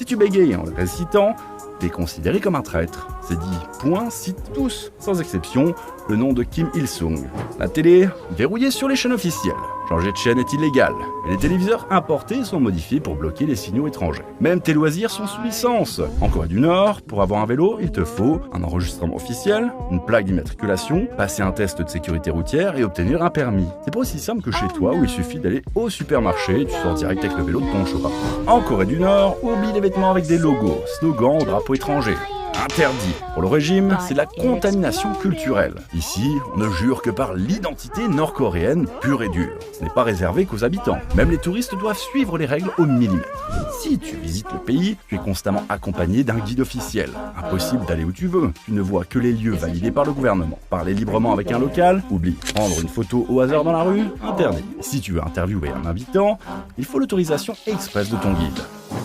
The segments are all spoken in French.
Si tu bégayes en le récitant, t'es considéré comme un traître. C'est dit, point, citent tous, sans exception, le nom de Kim Il-sung. La télé, verrouillée sur les chaînes officielles. Changer de chaîne est illégal, et les téléviseurs importés sont modifiés pour bloquer les signaux étrangers. Même tes loisirs sont sous licence. En Corée du Nord, pour avoir un vélo, il te faut un enregistrement officiel, une plaque d'immatriculation, passer un test de sécurité routière et obtenir un permis. C'est pas aussi simple que chez toi où il suffit d'aller au supermarché et tu sors direct avec le vélo de ton choix. En Corée du Nord, oublie les vêtements avec des logos, slogans ou drapeaux étrangers. Interdit. Pour le régime, c'est la contamination culturelle. Ici, on ne jure que par l'identité nord-coréenne pure et dure. Ce n'est pas réservé qu'aux habitants. Même les touristes doivent suivre les règles au millimètre. Si tu visites le pays, tu es constamment accompagné d'un guide officiel. Impossible d'aller où tu veux. Tu ne vois que les lieux validés par le gouvernement. Parler librement avec un local, oublie. Prendre une photo au hasard dans la rue, interdit. Si tu veux interviewer un habitant, il faut l'autorisation express de ton guide.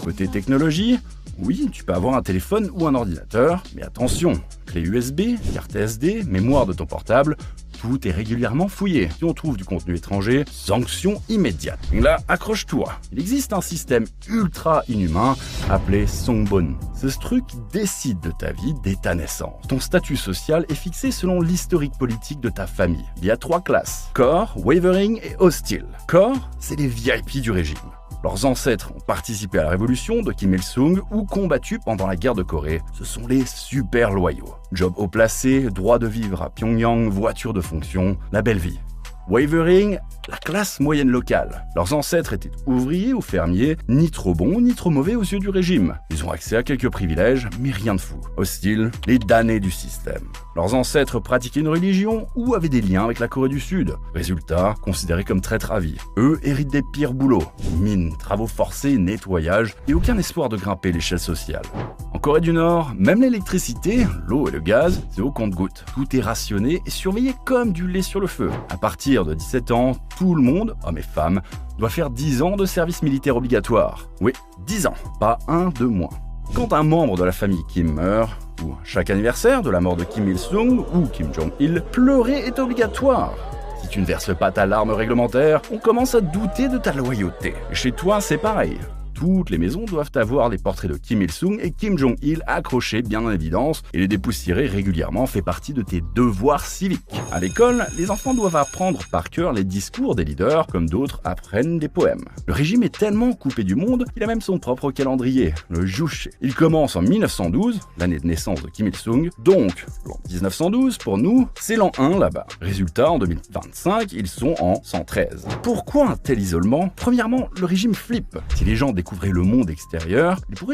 Côté technologie, oui, tu peux avoir un téléphone ou un ordinateur, mais attention, clé USB, carte SD, mémoire de ton portable, tout est régulièrement fouillé. Si on trouve du contenu étranger, sanction immédiate. Là, accroche-toi. Il existe un système ultra inhumain appelé Songbon. C'est ce truc qui décide de ta vie dès ta naissance. Ton statut social est fixé selon l'historique politique de ta famille. Il y a 3 classes: Core, Wavering et Hostile. Core, c'est les VIP du régime. Leurs ancêtres ont participé à la révolution de Kim Il-sung ou combattu pendant la guerre de Corée. Ce sont les super loyaux. Job haut placé, droit de vivre à Pyongyang, voiture de fonction, la belle vie. Wavering, la classe moyenne locale. Leurs ancêtres étaient ouvriers ou fermiers, ni trop bons ni trop mauvais aux yeux du régime. Ils ont accès à quelques privilèges, mais rien de fou. Hostile, les damnés du système. Leurs ancêtres pratiquaient une religion ou avaient des liens avec la Corée du Sud. Résultat, considérés comme traîtres à vie. Eux héritent des pires boulots. Mines, travaux forcés, nettoyage, et aucun espoir de grimper l'échelle sociale. En Corée du Nord, même l'électricité, l'eau et le gaz, c'est au compte-gouttes. Tout est rationné et surveillé comme du lait sur le feu. À partir de 17 ans, tout le monde, hommes et femmes, doit faire 10 ans de service militaire obligatoire. Oui, 10 ans, pas un de moins. Quand un membre de la famille Kim meurt, ou chaque anniversaire de la mort de Kim Il-sung ou Kim Jong-il, pleurer est obligatoire. Si tu ne verses pas ta larme réglementaire, on commence à douter de ta loyauté. Et chez toi, c'est pareil. Toutes les maisons doivent avoir des portraits de Kim Il-sung et Kim Jong-il accrochés bien en évidence, et les dépoussiérer régulièrement fait partie de tes devoirs civiques. À l'école, les enfants doivent apprendre par cœur les discours des leaders, comme d'autres apprennent des poèmes. Le régime est tellement coupé du monde qu'il a même son propre calendrier, le Juche. Il commence en 1912, l'année de naissance de Kim Il-sung, donc l'an 1912 pour nous, c'est l'an 1 là-bas. Résultat, en 2025, ils sont en 113. Pourquoi un tel isolement? Premièrement, le régime flippe. Si les gens découvraient le monde extérieur, ils pourraient